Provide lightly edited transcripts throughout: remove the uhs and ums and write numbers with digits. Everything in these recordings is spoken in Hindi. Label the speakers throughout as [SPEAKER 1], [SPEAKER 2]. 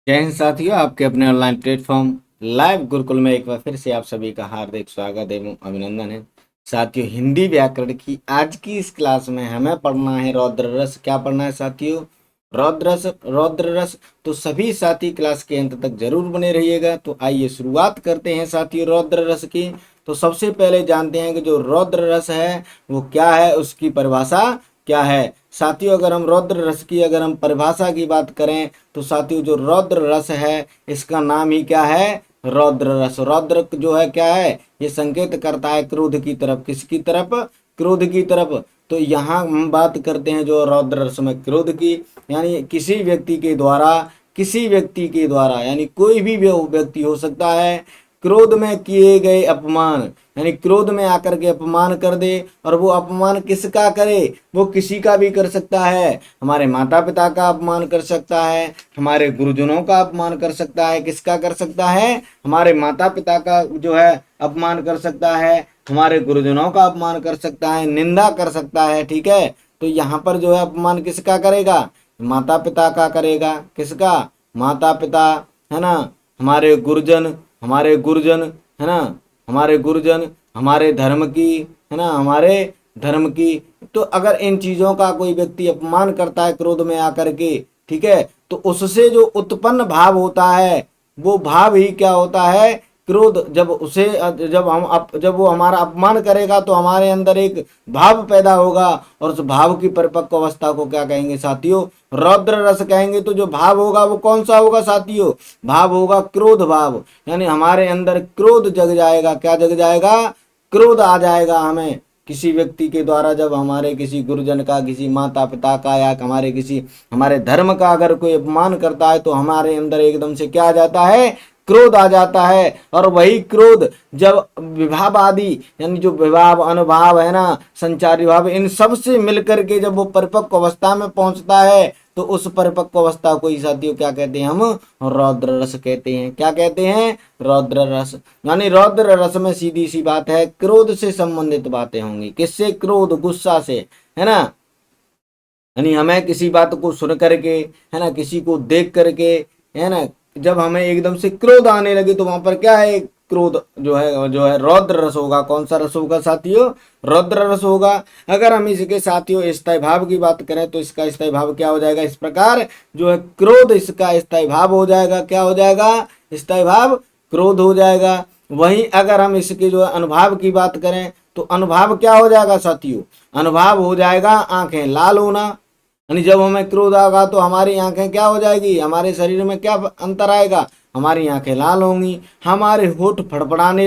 [SPEAKER 1] जय हिंद साथियों, आपके अपने ऑनलाइन प्लेटफॉर्म लाइव गुरुकुल में एक बार फिर से आप सभी का हार्दिक स्वागत एवं अभिनंदन है। साथियों, हिंदी व्याकरण की आज की इस क्लास में हमें पढ़ना है रौद्र रस। क्या पढ़ना है साथियों? रौद्र रस। रौद्र रस। तो सभी साथी क्लास के अंत तक जरूर बने रहिएगा। तो आइए शुरुआत करते हैं साथियों रौद्र रस की। तो सबसे पहले जानते हैं कि जो रौद्र रस है वो क्या है, उसकी परिभाषा क्या है। साथियों, अगर हम रौद्र रस की अगर हम परिभाषा की बात करें तो साथियों जो रौद्र रस है इसका नाम ही क्या है? रौद्र रस। रौद्र जो है क्या है? ये संकेत करता है क्रोध की तरफ। किसकी तरफ? क्रोध की तरफ। तो यहाँ हम बात करते हैं जो रौद्र रस में क्रोध की, यानी किसी व्यक्ति के द्वारा यानी कोई भी व्यक्ति हो सकता है, क्रोध में किए गए अपमान, यानी क्रोध में आकर के अपमान कर दे। और वो अपमान किसका करे? वो किसी का भी कर सकता है। हमारे माता पिता का अपमान कर सकता है, हमारे गुरुजनों का अपमान कर सकता है। किसका कर सकता है? हमारे माता पिता का जो है अपमान कर सकता है, हमारे गुरुजनों का अपमान कर सकता है, निंदा कर सकता है। ठीक है। तो यहाँ पर जो है अपमान किसका करेगा? माता पिता का करेगा। किसका? माता पिता, है ना। हमारे गुरुजन, है ना। हमारे गुरुजन, हमारे धर्म की, है ना, हमारे धर्म की। तो अगर इन चीजों का कोई व्यक्ति अपमान करता है क्रोध में आकर के, ठीक है, तो उससे जो उत्पन्न भाव होता है वो भाव ही क्या होता है? क्रोध। जब वो हमारा अपमान करेगा तो हमारे अंदर एक भाव पैदा होगा, और उस भाव की परिपक्व अवस्था को क्या कहेंगे साथियों? रौद्र रस कहेंगे। तो जो भाव होगा वो कौन सा होगा साथियों? भाव होगा क्रोध भाव, यानी हमारे अंदर क्रोध जग जाएगा। क्या जग जाएगा? क्रोध आ जाएगा हमें किसी व्यक्ति के द्वारा। जब हमारे किसी गुरुजन का, किसी माता पिता का, या हमारे धर्म का अगर कोई अपमान करता है तो हमारे अंदर एकदम से क्या आ जाता है? क्रोध आ जाता है। और वही क्रोध जब विभाव आदि, यानी जो विभाव अनुभाव है ना, संचारी भाव, इन सब से मिलकर के जब वो परिपक्व अवस्था में पहुंचता है तो उस परिपक्व अवस्था को ही साथियों क्या कहते हैं? हम रौद्र रस कहते हैं। क्या कहते हैं? रौद्र रस। यानी रौद्र रस में सीधी सी बात है, क्रोध से संबंधित बातें होंगी। किससे? क्रोध, गुस्सा से, है ना। यानी हमें किसी बात को सुन करके, है ना, किसी को देख करके, है ना, जब हमें एकदम से क्रोध आने लगे तो वहां पर क्या है? क्रोध जो है रौद्र रस होगा। कौन सा रस होगा साथियों? रौद्र रस होगा। अगर हम इसके साथियों स्थायी भाव की बात करें तो इसका स्थायी भाव क्या हो जाएगा? इस प्रकार जो है क्रोध, इसका स्थायी भाव हो जाएगा। क्या हो जाएगा? स्थायी भाव क्रोध हो जाएगा। वहीं अगर हम इसके जो है अनुभाव की बात करें तो अनुभाव क्या हो जाएगा साथियों? अनुभाव हो जाएगा आंखें लाल होना। यानी जब हमें क्रोध आएगा तो हमारी आंखें क्या हो जाएगी? हमारे शरीर में क्या अंतर आएगा? हमारी आंखें लाल होंगी, हमारे होठ फड़फड़ाने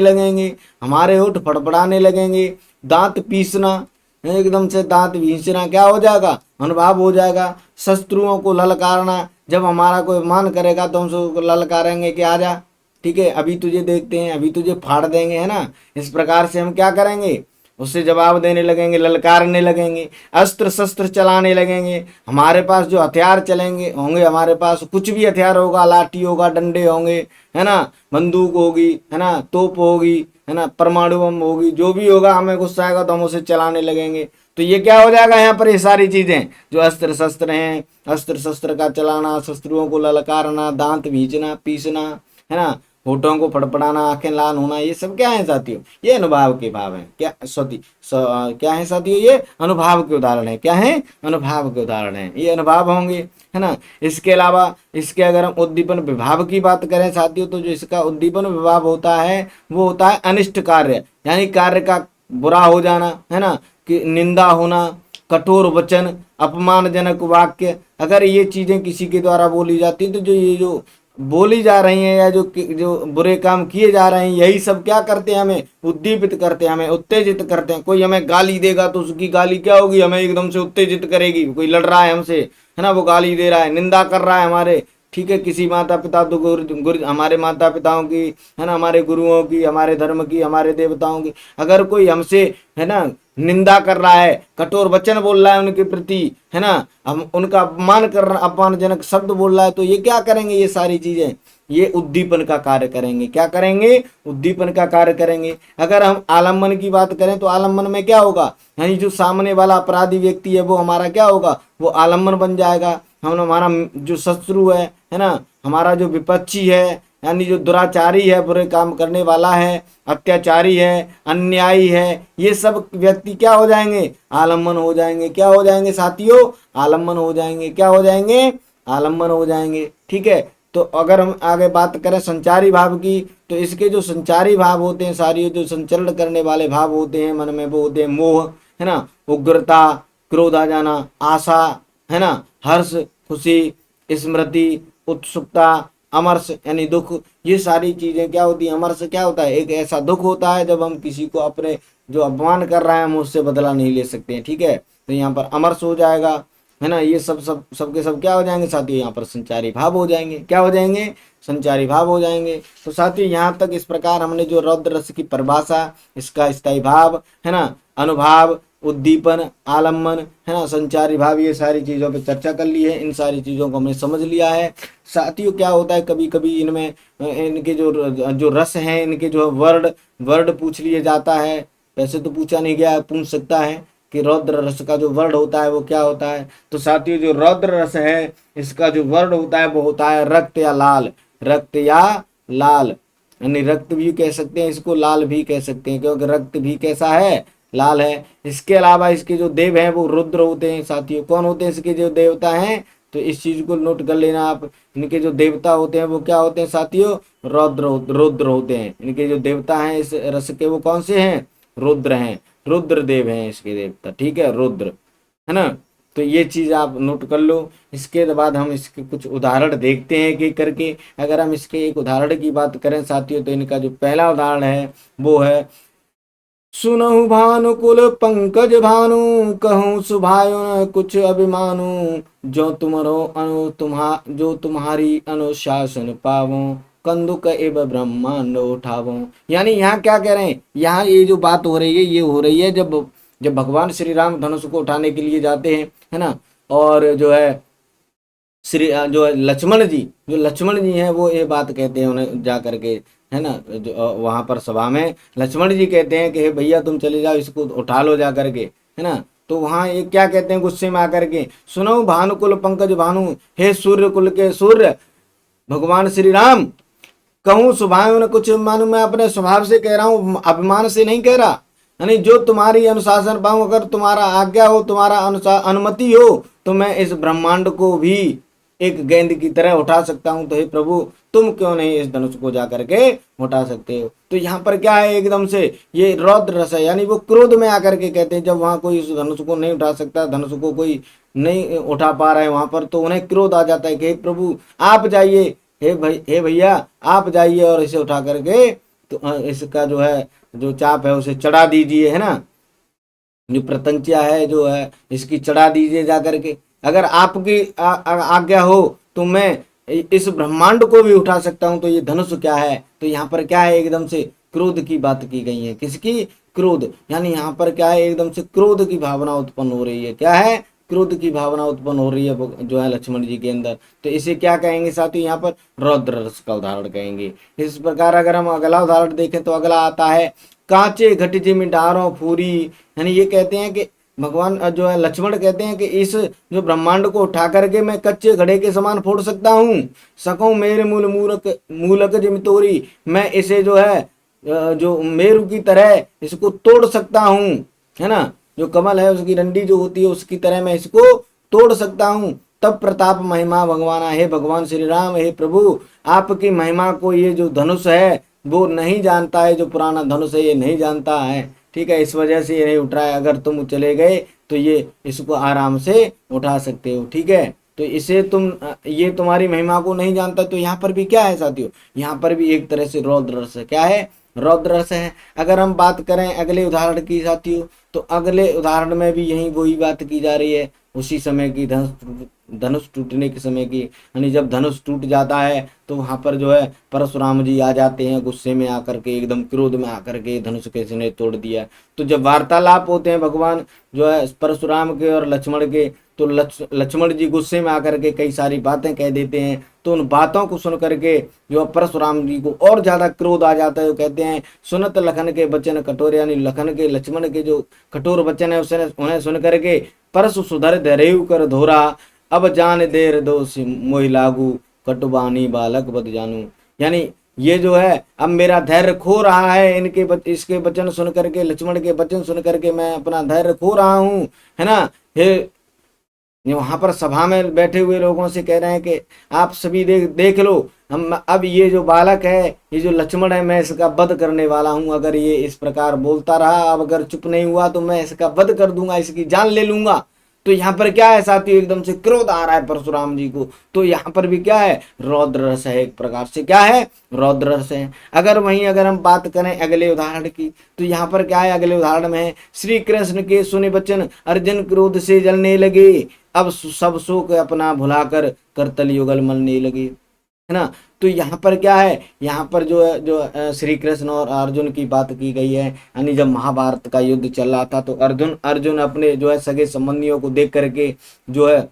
[SPEAKER 1] लगेंगे, दांत पीसना, एकदम से दांत भींचना, क्या हो जाएगा? अनुभाव हो जाएगा। शत्रुओं को ललकारना, जब हमारा कोई मान करेगा तो हम उसको ललकारेंगे कि आ जा, ठीक है, अभी तुझे देखते हैं, अभी तुझे फाड़ देंगे, है ना। इस प्रकार से हम क्या करेंगे? उससे जवाब देने लगेंगे, ललकारने लगेंगे, अस्त्र शस्त्र चलाने लगेंगे। हमारे पास जो हथियार चलेंगे होंगे, हमारे पास कुछ भी हथियार होगा, लाठी होगा, डंडे होंगे, है ना, बंदूक होगी, है ना, तोप होगी, है ना, परमाणु बम होगी, जो भी होगा, हमें गुस्सा आएगा तो हम उसे चलाने लगेंगे। तो ये क्या हो जाएगा? यहाँ पर ये सारी चीजें जो अस्त्र शस्त्र हैं, अस्त्र शस्त्र का चलाना, शस्त्रुओं को ललकारना, दांत भींचना, पीसना, है ना, होठों को फड़फड़ाना, आंखें लाल होना, ये सब क्या है साथियों? ये अनुभाव के भाव हैं। क्या है साथियों? ये अनुभाव के उदाहरण है। क्या है? अनुभाव के उदाहरण है। ये अनुभाव होंगे, है ना। इसके अलावा इसके अगर हम उद्दीपन विभाव की बात करें साथियों तो जो इसका उद्दीपन विभाव होता है वो होता है अनिष्ट कार्य, यानी कार्य का बुरा हो जाना, है ना, कि निंदा होना, कठोर वचन, अपमानजनक वाक्य। अगर ये चीजें किसी के द्वारा बोली जाती तो जो बोली जा रही हैं या जो बुरे काम किए जा रहे हैं, यही सब क्या करते हैं? हमें उद्दीपित करते हैं, हमें उत्तेजित करते हैं। कोई हमें गाली देगा तो उसकी गाली क्या होगी? हमें एकदम से उत्तेजित करेगी। कोई लड़ रहा है हमसे, है ना, वो गाली दे रहा है, निंदा कर रहा है हमारे, ठीक है, किसी माता पिता तो हमारे माता पिताओं की, है ना, हमारे गुरुओं की, हमारे धर्म की, हमारे देवताओं की। अगर कोई हमसे, है ना, निंदा कर रहा है, कठोर वचन बोल रहा है उनके प्रति, है ना, हम उनका अपमान कर रहा, अपमानजनक शब्द बोल रहा है, तो ये क्या करेंगे? ये सारी चीजें ये उद्दीपन का कार्य करेंगे। क्या करेंगे? उद्दीपन का कार्य करेंगे। अगर हम आलम्बन की बात करें तो आलम्बन में क्या होगा? यानी जो सामने वाला अपराधी व्यक्ति है वो हमारा क्या होगा? वो आलम्बन बन जाएगा। हम हमारा जो शत्रु है ना, हमारा जो विपक्षी है, यानी जो दुराचारी है, बुरे काम करने वाला है, अत्याचारी है, अन्यायी है, ये सब व्यक्ति क्या हो जाएंगे, आलम्बन हो जाएंगे। क्या हो जाएंगे साथियों, आलम्बन हो जाएंगे। क्या हो जाएंगे, आलम्बन हो जाएंगे। ठीक है, तो अगर हम आगे बात करें संचारी भाव की, तो इसके जो संचारी भाव होते हैं, सारी जो संचरण करने वाले भाव होते हैं मन में, वो होते हैं मोह, है ना, उग्रता, क्रोध आ जाना, आशा, है ना, हर्ष, खुशी, स्मृति, उत्सुकता, अमर्ष यानी दुख। ये सारी चीजें क्या होती है, अमर्ष क्या होता है, एक ऐसा दुख होता है जब हम किसी को अपने जो अपमान कर रहा है हम उससे बदला नहीं ले सकते हैं। ठीक है, तो यहाँ पर अमर्ष हो जाएगा, है ना। ये सबके सब क्या हो जाएंगे साथियों, यहाँ पर संचारी भाव हो जाएंगे। क्या हो जाएंगे, संचारी भाव हो जाएंगे। तो साथियों यहाँ तक इस प्रकार हमने जो रौद्र रस की परिभाषा, इसका स्थायी भाव, है ना, अनुभाव, उद्दीपन, आलम्बन, है ना, संचारी भाव, ये सारी चीजों पे चर्चा कर ली है। इन सारी चीजों को हमने समझ लिया है। साथियों क्या होता है, कभी कभी इनमें इनके जो जो रस हैं, इनके जो वर्ड वर्ड पूछ लिए जाता है। वैसे तो पूछा नहीं गया, पूछ सकता है कि रौद्र रस का जो वर्ड होता है वो क्या होता है। तो साथियों जो रौद्र रस है, इसका जो वर्ड होता है वो होता है रक्त या लाल। रक्त या लाल, यानी रक्त भी कह सकते हैं इसको, लाल भी कह सकते हैं, क्योंकि रक्त भी कैसा है, लाल है। इसके अलावा इसके जो देव हैं वो रुद्र होते हैं साथियों। कौन होते हैं इसके जो देवता हैं, तो इस चीज को नोट कर लेना आप। इनके जो देवता होते हैं वो क्या होते हैं साथियों, रुद्र होते हैं। इनके जो देवता हैं इस रस के, वो कौन से हैं, रुद्र हैं, रुद्र देव हैं इसके देवता। ठीक है, रुद्र, है ना। तो ये चीज आप नोट कर लो। इसके बाद हम इसके कुछ उदाहरण देखते हैं कि करके। अगर हम इसके एक उदाहरण की बात करें साथियों, तो इनका जो पहला उदाहरण है वो है, सुनहु भानुकुल पंकज भानु, कहूँ सुभायो न कुछ अभिमानु, जो जो तुम्हारी अनुशासन पावो, कंदुक एव ब्रह्मांड उठावो। यानी यहाँ क्या कह रहे हैं, यहाँ ये जो बात हो रही है, ये हो रही है जब जब भगवान श्री राम धनुष को उठाने के लिए जाते हैं, है ना। और जो है श्री जो है लक्ष्मण जी हैं, वो ये बात कहते हैं उन्हें जा करके, है ना, जो वहां पर सभा में लक्ष्मण जी कहते हैं कि हे भैया तुम चले जाओ, इसको उठा लो जा करके, है ना। तो वहां ये क्या कहते हैं गुस्से में आकर के, सुनो भानुकुल पंकज भानु, हे सूर्य कुल के सूर्य भगवान श्री राम, कहूँ स्वभाव में कुछ मानू, मैं अपने स्वभाव से कह रहा हूँ, अभिमान से नहीं कह रहा। यानी जो तुम्हारी अनुशासन पाऊं, अगर तुम्हारा आज्ञा हो, तुम्हारा अनुमति हो, तो मैं इस ब्रह्मांड को भी एक गेंद की तरह उठा सकता हूं। तो हे प्रभु, तुम क्यों नहीं इस धनुष को जा करके उठा सकते हो। तो यहाँ पर क्या है, एकदम से ये रौद्र रस है, यानी वो क्रोध में आकर के कहते हैं, जब वहां कोई इस धनुष को नहीं उठा सकता, धनुष को कोई नहीं उठा पा रहा है वहां पर, तो उन्हें क्रोध आ जाता है कि हे प्रभु आप जाइए, हे भैया आप जाइए और इसे उठा करके तो इसका जो है जो चाप है उसे चढ़ा दीजिए, है ना, जो प्रतंचिया है जो है इसकी चढ़ा दीजिए जा करके। अगर आपकी आज्ञा हो तो मैं इस ब्रह्मांड को भी उठा सकता हूं। तो ये धनुष क्या है, तो यहाँ पर क्या है, एकदम से क्रोध की बात की गई है। किसकी, क्रोध, यानी यहाँ पर क्या है, एकदम से क्रोध की भावना उत्पन्न हो रही है। क्या है, क्रोध की भावना उत्पन्न हो रही है जो है लक्ष्मण जी के अंदर। तो इसे क्या कहेंगे साथियों, यहाँ पर रौद्र रस का उदाहरण कहेंगे। इस प्रकार अगर हम अगला उदाहरण देखें तो अगला आता है, कांचे घट जिमि डारों फूरी। यानी ये कहते हैं कि भगवान जो है लक्ष्मण कहते हैं कि इस जो ब्रह्मांड को उठा करके मैं कच्चे घड़े के समान फोड़ सकता हूँ। सकूं मेरे मूलक जिमि तोरी, मैं इसे जो है जो मेरु की तरह इसको तोड़ सकता हूँ, है ना। जो कमल है उसकी डंडी जो होती है उसकी तरह मैं इसको तोड़ सकता हूँ। तब प्रताप महिमा भगवान, हे भगवान श्री राम, हे प्रभु आपकी महिमा को ये जो धनुष है वो नहीं जानता है, जो पुराना धनुष है ये नहीं जानता है। ठीक है, इस वजह से ये नहीं उठ रहा है। अगर तुम चले गए तो ये इसको आराम से उठा सकते हो। ठीक है, तो इसे तुम ये तुम्हारी महिमा को नहीं जानता। तो यहाँ पर भी क्या है साथियों, यहाँ पर भी एक तरह से रौद्र रस है। क्या है, रौद्र रस है। अगर हम बात करें अगले उदाहरण की साथियों, तो अगले उदाहरण में भी यही वही बात की जा रही है, उसी समय की धनुष टूटने के समय की। यानी जब धनुष टूट जाता है तो वहां पर जो है परशुराम जी आ जाते हैं गुस्से में आकर के, एकदम क्रोध में आकर के धनुष कैसे ने तोड़ दिया। तो जब वार्तालाप होते हैं भगवान जो है परशुराम के और लक्ष्मण के, तो लक्ष्मण जी गुस्से में आकर के कई सारी बातें कह देते हैं। तो उन बातों को सुन करके जो परशुराम जी को और ज्यादा क्रोध आ जाता है। वो कहते हैं, सुनत लखन के वचन कठोर, यानी लखन के लक्ष्मण के जो कठोर वचन है उन्हें सुन करके परशु सुधर धरेऊ कर धोरा, अब जान देर दो मोहि लागू, कटुबानी बालक बद जानू। यानी ये जो है अब मेरा धैर्य खो रहा है, इसके वचन सुन करके, लक्ष्मण के वचन सुन करके मैं अपना धैर्य खो रहा हूँ, है ना। हे वहां पर सभा में बैठे हुए लोगों से कह रहे हैं कि आप सभी देख लो, हम अब ये जो बालक है, ये जो लक्ष्मण है, मैं इसका वध करने वाला हूं। अगर ये इस प्रकार बोलता रहा, अब अगर चुप नहीं हुआ तो मैं इसका वध कर दूंगा, इसकी जान ले लूंगा। तो यहाँ पर क्या है साथियों, एकदम से क्रोध आ रहा है परशुराम जी को। तो यहाँ पर भी क्या है, रौद्र रस है, एक प्रकार से क्या है, रौद्र रस है। अगर हम बात करें अगले उदाहरण की, तो यहाँ पर क्या है, अगले उदाहरण में है, श्री कृष्ण के सुने वचन अर्जुन क्रोध से जलने लगे, अब सब शोक अपना भुलाकर करतल युगल मलने लगे, है ना। तो यहाँ पर क्या है, यहाँ पर जो है, श्री कृष्ण और अर्जुन की बात की गई है। यानी जब महाभारत का युद्ध चल रहा था, तो अर्जुन अपने जो है सगे संबंधियों को देख करके जो है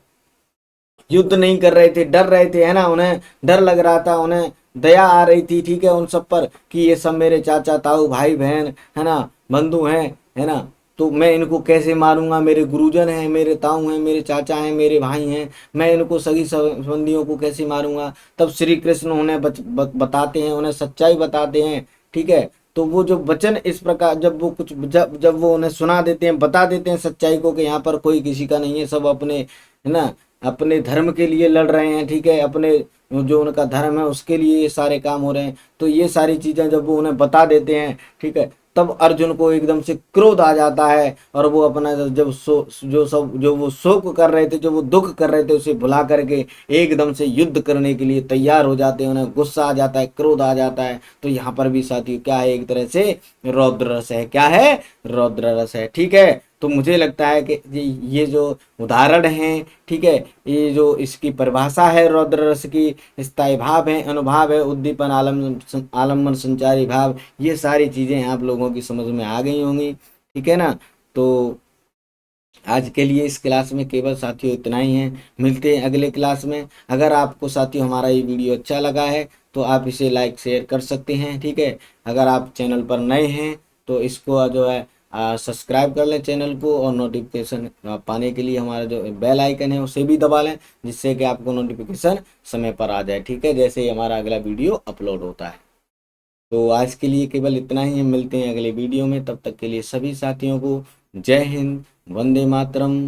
[SPEAKER 1] युद्ध नहीं कर रहे थे, डर रहे थे, है ना। उन्हें डर लग रहा था, उन्हें दया आ रही थी, ठीक है, उन सब पर, कि ये सब मेरे चाचा ताऊ भाई बहन, है ना, बंधु हैं, है ना। तो मैं इनको कैसे मारूंगा, मेरे गुरुजन हैं, मेरे ताऊ हैं, मेरे चाचा हैं, मेरे भाई हैं, मैं इनको सगी संबंधियों को कैसे मारूंगा। तब श्री कृष्ण उन्हें बताते हैं, उन्हें सच्चाई बताते हैं, ठीक है। तो वो जो वचन इस प्रकार जब वो उन्हें सुना देते हैं, बता देते हैं सच्चाई को, कि यहाँ पर कोई किसी का नहीं है, सब अपने, है ना, अपने धर्म के लिए लड़ रहे हैं, ठीक है, अपने जो उनका धर्म है उसके लिए ये सारे काम हो रहे हैं। तो ये सारी चीजें जब वो उन्हें बता देते हैं, ठीक है, तब अर्जुन को एकदम से क्रोध आ जाता है, और वो अपना जो वो शोक कर रहे थे, जो वो दुख कर रहे थे, उसे भुला करके एकदम से युद्ध करने के लिए तैयार हो जाते हैं। उन्हें गुस्सा आ जाता है, क्रोध आ जाता है। तो यहाँ पर भी साथी क्या है, एक तरह से रौद्र रस है। क्या है, रौद्र रस है, ठीक है। तो मुझे लगता है कि ये जो उदाहरण है, ठीक है, ये जो इसकी परिभाषा है रौद्र रस की, स्थायी भाव है, अनुभाव है, उद्दीपन, आलम्बन, संचारी भाव, ये सारी चीजें आप लोगों की समझ में आ गई होंगी, ठीक है ना। तो आज के लिए इस क्लास में केवल साथियों इतना ही है। मिलते हैं अगले क्लास में। अगर आपको साथियों हमारा ये वीडियो अच्छा लगा है तो आप इसे लाइक शेयर कर सकते हैं, ठीक है। अगर आप चैनल पर नए हैं तो इसको जो है सब्सक्राइब कर लें चैनल को, और नोटिफिकेशन पाने के लिए हमारा जो बेल आइकन है उसे भी दबा लें, जिससे कि आपको नोटिफिकेशन समय पर आ जाए, ठीक है, जैसे ही हमारा अगला वीडियो अपलोड होता है। तो आज के लिए केवल इतना ही, हम मिलते हैं अगले वीडियो में। तब तक के लिए सभी साथियों को जय हिंद, वंदे मातरम,